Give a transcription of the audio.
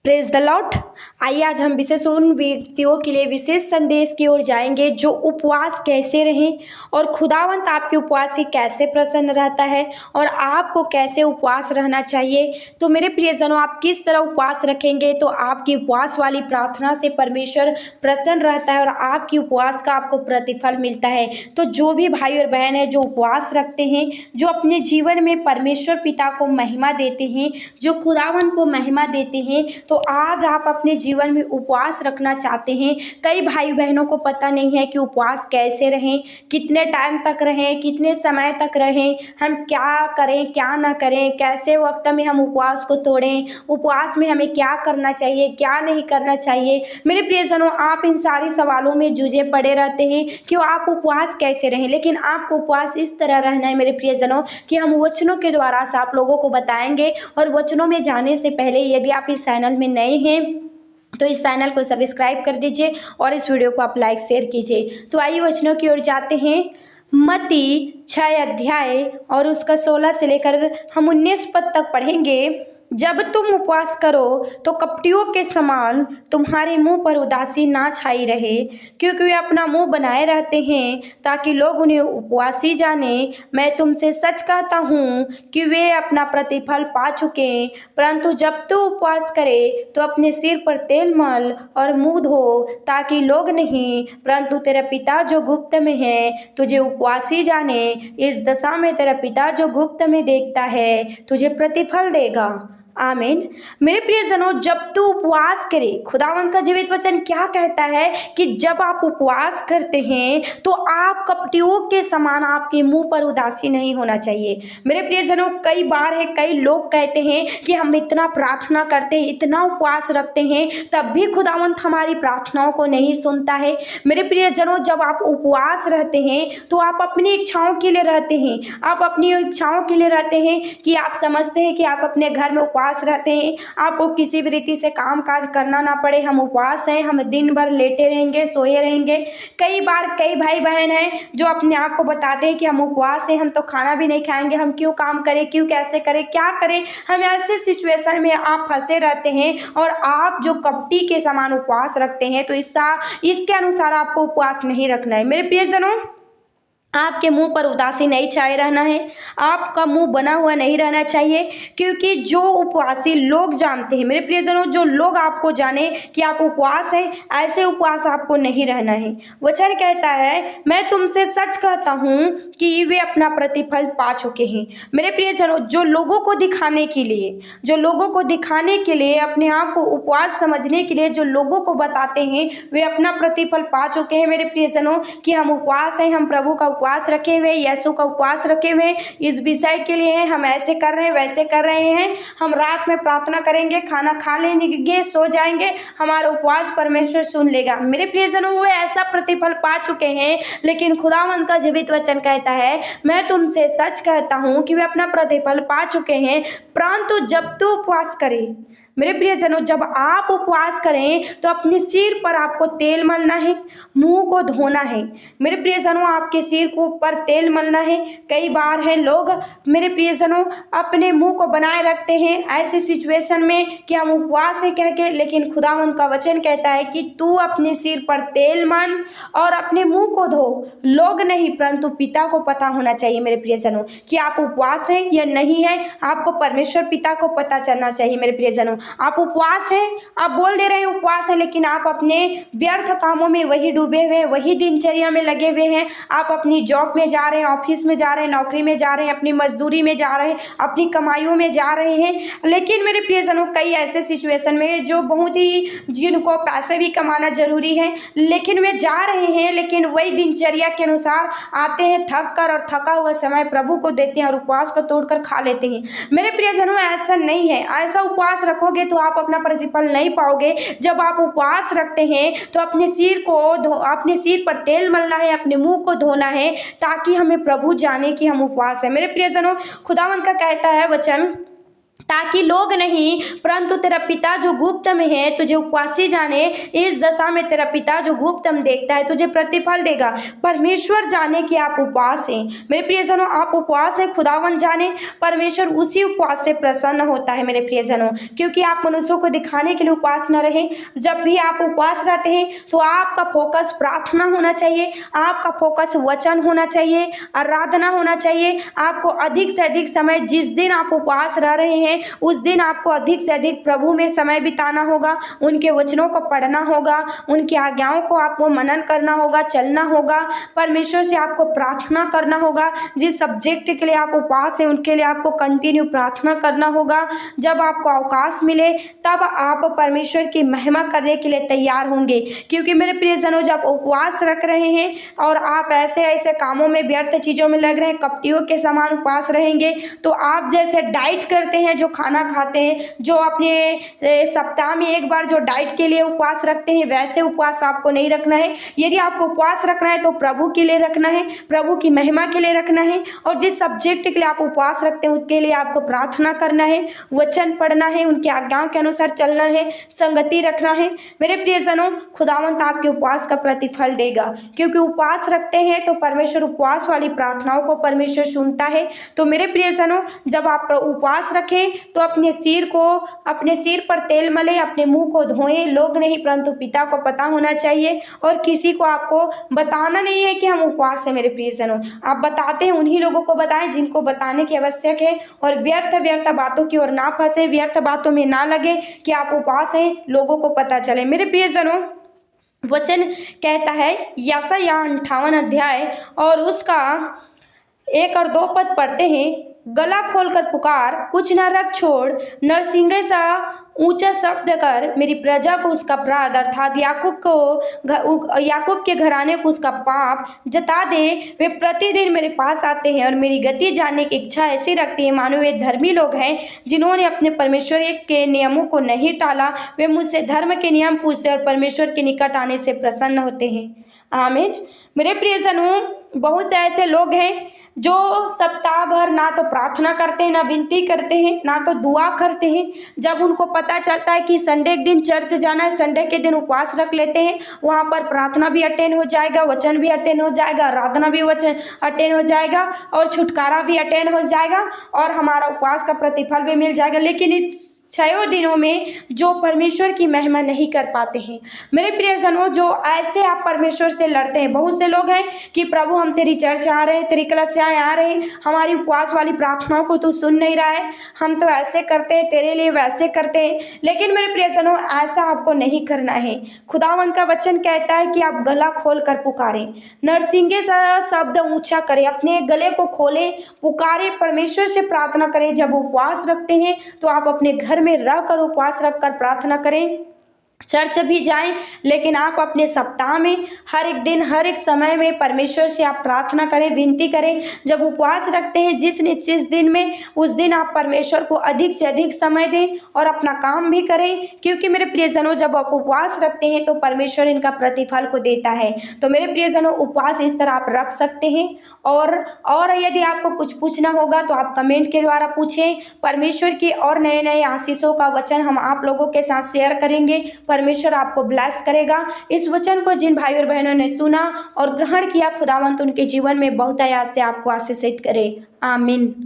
Praise the Lord. आइए आज हम विशेष उन व्यक्तियों के लिए विशेष संदेश की ओर जाएंगे जो उपवास कैसे रहें और खुदावंत आपके उपवास से कैसे प्रसन्न रहता है और आपको कैसे उपवास रहना चाहिए। तो मेरे प्रियजनों, आप किस तरह उपवास रखेंगे तो आपकी उपवास वाली प्रार्थना से परमेश्वर प्रसन्न रहता है और आपकी उपवास का आपको प्रतिफल मिलता है। तो जो भी भाई और बहन है जो उपवास रखते हैं, जो अपने जीवन में परमेश्वर पिता को महिमा देते हैं, जो खुदावंत को महिमा देते हैं, तो आज आप अपने जीवन में उपवास रखना चाहते हैं। कई भाई बहनों को पता नहीं है कि उपवास कैसे रहें, कितने टाइम तक रहें, कितने समय तक रहें, हम क्या करें क्या ना करें, कैसे वक्त में हम उपवास को तोड़ें, उपवास में हमें क्या करना चाहिए क्या नहीं करना चाहिए। मेरे प्रियजनों, आप इन सारी सवालों में जूझे पड़े रहते हैं कि आप उपवास कैसे रहें, लेकिन आपको उपवास इस तरह रहना है मेरे प्रियजनों कि हम वचनों के द्वारा से आप लोगों को बताएंगे। और वचनों में जाने से पहले यदि आप इस चैनल में नए हैं तो इस चैनल को सब्सक्राइब कर दीजिए और इस वीडियो को आप लाइक शेयर कीजिए। तो आइए वचनों की ओर जाते हैं। मत्ती 6 अध्याय और उसका 16 से लेकर हम 19 पद तक पढ़ेंगे। जब तुम उपवास करो तो कपटियों के समान तुम्हारे मुंह पर उदासी ना छाई रहे, क्योंकि वे अपना मुंह बनाए रहते हैं ताकि लोग उन्हें उपवासी जाने। मैं तुमसे सच कहता हूँ कि वे अपना प्रतिफल पा चुके। परंतु जब तू उपवास करे तो अपने सिर पर तेल मल और मुंह धो, ताकि लोग नहीं परंतु तेरा पिता जो गुप्त में है तुझे उपवासी जाने। इस दशा में तेरा पिता जो गुप्त में देखता है तुझे प्रतिफल देगा। आमीन। मेरे प्रियजनों, जब तू उपवास करे, खुदावंत का जीवित वचन क्या कहता है कि जब आप उपवास करते हैं तो आप कपटियों के समान आपके मुंह पर उदासी नहीं होना चाहिए। मेरे प्रियजनों, कई बार है कई लोग कहते हैं कि हम इतना प्रार्थना करते हैं, इतना उपवास रखते हैं, तब भी खुदावंत हमारी प्रार्थनाओं को नहीं सुनता है। मेरे प्रियजनों, जब आप उपवास रहते हैं तो आप अपनी इच्छाओं के लिए रहते हैं, आप अपनी इच्छाओं के लिए रहते हैं कि आप समझते हैं कि आप अपने घर में उपवास रहते हैं, आपको किसी भी रीति से काम काज करना ना पड़े, हम उपवास हैं, हम दिन भर लेटे रहेंगे सोए रहेंगे। कई बार कई भाई बहन हैं जो अपने आप को बताते हैं कि हम उपवास हैं, हम तो खाना भी नहीं खाएंगे, हम क्यों काम करें, क्यों कैसे करें, क्या करें। हम ऐसे सिचुएशन में आप फंसे रहते हैं और आप जो कपटी के समान उपवास रखते हैं, तो इसके अनुसार आपको उपवास नहीं रखना है। मेरे प्रियजनों, आपके मुंह पर उदासी नहीं छाए रहना है, आपका मुंह बना हुआ नहीं रहना चाहिए, क्योंकि जो उपवासी लोग जानते हैं, मेरे प्रियजनों, जो लोग आपको जाने कि आप उपवास हैं, ऐसे उपवास आपको नहीं रहना है। वचन कहता है, मैं तुमसे सच कहता हूँ कि वे अपना प्रतिफल पा चुके हैं। मेरे प्रियजनों, जो लोगों को दिखाने के लिए अपने आप को उपवास समझने के लिए जो लोगों को बताते हैं, वे अपना प्रतिफल पा चुके हैं। मेरे प्रियजनों, कि हम उपवास हैं, हम प्रभु का उपवास रखे हुए, यीशु का उपवास रखे हुए, इस विषय के लिए हैं, हम ऐसे कर रहे हैं वैसे कर रहे हैं, हम रात में प्रार्थना करेंगे, खाना खा लेंगे, सो जाएंगे, हमारा उपवास परमेश्वर सुन लेगा। मेरे प्रियजनों, वो ऐसा प्रतिफल पा चुके हैं, लेकिन खुदावंत का जीवित वचन कहता है, मैं तुमसे सच कहता हूं कि वे अपना प्रतिफल पा चुके हैं। परंतु जब तू उपवास करे, मेरे प्रियजनों, जब आप उपवास करें तो अपने सिर पर आपको तेल मलना है, मुंह को धोना है। मेरे प्रियजनों, आपके सिर को ऊपर तेल मलना है। कई बार है लोग, मेरे प्रियजनों, अपने मुंह को बनाए रखते हैं ऐसी सिचुएशन में कि हम उपवास है कह के, लेकिन खुदावंत का वचन कहता है कि तू अपने सिर पर तेल मल और अपने मुंह को धो। लोग नहीं परंतु पिता को पता होना चाहिए मेरे प्रियजनों कि आप उपवास हैं या नहीं है, आपको परमेश्वर पिता को पता चलना चाहिए। मेरे प्रियजनों, आप उपवास हैं, आप बोल दे रहे हैं उपवास है, लेकिन आप अपने व्यर्थ कामों में वही डूबे हुए हैं, वही दिनचर्या में लगे हुए हैं। आप अपनी जॉब में जा रहे हैं, ऑफिस में जा रहे हैं, नौकरी में जा रहे हैं, अपनी मजदूरी में जा रहे हैं, अपनी कमाइयों में जा रहे हैं। लेकिन मेरे प्रियजनों, कई ऐसे सिचुएशन में जो बहुत ही, जिनको पैसे भी कमाना जरूरी है, लेकिन वे जा रहे हैं, लेकिन वही दिनचर्या के अनुसार आते हैं थक कर, और थका हुआ समय प्रभु को देते हैं और उपवास को तोड़कर खा लेते हैं। मेरे प्रियजनों, ऐसा नहीं है। ऐसा उपवास रखोगे तो आप अपना प्रतिफल नहीं पाओगे। जब आप उपवास रखते हैं तो अपने सिर पर तेल मलना है, अपने मुंह को धोना है, ताकि हमें प्रभु जाने कि हम उपवास है। मेरे प्रियजनों, खुदावंत का कहता है वचन, ताकि लोग नहीं परंतु तेरा पिता जो गुप्त में है तुझे उपवासी जाने। इस दशा में तेरा पिता जो गुप्त में देखता है तुझे प्रतिफल देगा। परमेश्वर जाने कि आप उपवास हैं। मेरे प्रियजनों, आप उपवास हैं, खुदावन जाने परमेश्वर उसी उपवास से प्रसन्न होता है मेरे प्रियजनों, क्योंकि आप मनुष्यों को दिखाने के लिए उपवास न रहे। जब भी आप उपवास रहते हैं तो आपका फोकस प्रार्थना होना चाहिए, आपका फोकस वचन होना चाहिए, आराधना होना चाहिए। आपको अधिक से अधिक समय, जिस दिन आप उपवास रह रहे हैं उस दिन आपको अधिक से अधिक प्रभु में समय बिताना होगा, उनके वचनों को पढ़ना होगा, उनकी आज्ञाओं को आपको मनन करना होगा, चलना होगा, परमेश्वर से आपको प्रार्थना करना होगा। जिस सब्जेक्ट के लिए आप उपवास हैं उनके लिए आपको कंटिन्यू प्रार्थना करना होगा। जब आपको अवकाश मिले तब आप परमेश्वर की महिमा करने के लिए तैयार होंगे, क्योंकि मेरे प्रियजनों, जब उपवास रख रहे हैं और आप ऐसे ऐसे कामों में, व्यर्थ चीज़ों में लग रहे हैं, कपटियों के समान उपवास रहेंगे, तो आप जैसे डाइट करते हैं, जो खाना खाते हैं, जो अपने सप्ताह में एक बार जो डाइट के लिए उपवास रखते हैं, वैसे उपवास आपको नहीं रखना है। यदि आपको उपवास रखना है तो प्रभु के लिए रखना है, प्रभु की महिमा के लिए रखना है। और जिस सब्जेक्ट के लिए आप उपवास रखते हैं उसके लिए आपको प्रार्थना करना है, वचन पढ़ना है, उनकी आज्ञाओं के अनुसार चलना है, संगति रखना है। मेरे प्रियजनों, खुदावंत आपके उपवास का प्रतिफल देगा, क्योंकि उपवास रखते हैं तो परमेश्वर उपवास वाली प्रार्थनाओं को परमेश्वर सुनता है। तो मेरे प्रियजनों, जब आप उपवास रखें तो अपने सिर पर तेल मले, अपने मुंह को धोएं। लोग नहीं परंतु पिता को पता होना चाहिए, और किसी को आपको बताना नहीं है कि हम उपवास है। मेरे प्रियजनों, आप बताते हैं उन्हीं लोगों को बताएं जिनको बताने की आवश्यक है, और व्यर्थ बातों की ओर ना फंसे, व्यर्थ बातों में ना लगे कि आप उपवास हैं, लोगों को पता चले। मेरे प्रियजनों, वचन कहता है यशायाह 58 अध्याय और उसका 1 और 2 पद पढ़ते हैं। गला खोलकर पुकार, कुछ न रख छोड़, नरसिंगे सा ऊंचा शब्द कर, मेरी प्रजा को उसका अपराध अर्थात याकूब के घराने को उसका पाप जता दे। वे प्रतिदिन मेरे पास आते हैं और मेरी गति जानने की इच्छा ऐसी रखती है मानो वे धर्मी लोग हैं जिन्होंने अपने परमेश्वर के नियमों को नहीं टाला। वे मुझसे धर्म के नियम पूछते और परमेश्वर के निकट आने से प्रसन्न होते हैं। आमीन। मेरे प्रियजनों, बहुत से ऐसे लोग हैं जो सप्ताह भर ना तो प्रार्थना करते हैं, ना विनती करते हैं, ना तो दुआ करते हैं। जब उनको पता चलता है कि संडे के दिन चर्च जाना है, संडे के दिन उपवास रख लेते हैं, वहाँ पर प्रार्थना भी अटेंड हो जाएगा, वचन भी अटेंड हो जाएगा, आराधना भी वचन अटेंड हो जाएगा, और छुटकारा भी अटेंड हो जाएगा, और हमारा उपवास का प्रतिफल भी मिल जाएगा। लेकिन इस 6 दिनों में जो परमेश्वर की महिमा नहीं कर पाते हैं। मेरे प्रियजनों, जो ऐसे आप परमेश्वर से लड़ते हैं, बहुत से लोग हैं कि प्रभु हम तेरी चर्च आ रहे हैं, तेरी कलीसियाएं आ रहे हैं, हमारी उपवास वाली प्रार्थनाओं को तू सुन नहीं रहा है, हम तो ऐसे करते हैं, तेरे लिए वैसे करते हैं। लेकिन मेरे प्रियजनों, ऐसा आपको नहीं करना है। खुदावन का वचन कहता है कि आप गला खोल कर पुकारें, नरसिंगे सा शब्द ऊंचा करें, अपने गले को खोलें, पुकारें, परमेश्वर से प्रार्थना करें। जब उपवास रखते हैं तो आप अपने घर में रहकर उपवास रखकर प्रार्थना करें, चर्च भी जाएं, लेकिन आप अपने सप्ताह में हर एक दिन, हर एक समय में परमेश्वर से आप प्रार्थना करें, विनती करें। जब उपवास रखते हैं जिस दिन में, उस दिन आप परमेश्वर को अधिक से अधिक समय दें और अपना काम भी करें, क्योंकि मेरे प्रियजनों, जब आप उपवास रखते हैं तो परमेश्वर इनका प्रतिफल को देता है। तो मेरे प्रियजनों, उपवास इस तरह आप रख सकते हैं। और यदि आपको कुछ पूछना होगा तो आप कमेंट के द्वारा पूछें। परमेश्वर की और नए नए आशीषों का वचन हम आप लोगों के साथ शेयर करेंगे। परमेश्वर आपको ब्लेस करेगा। इस वचन को जिन भाई और बहनों ने सुना और ग्रहण किया, खुदावंत उनके जीवन में बहुत आयास से आपको आशीषित करे। आमीन।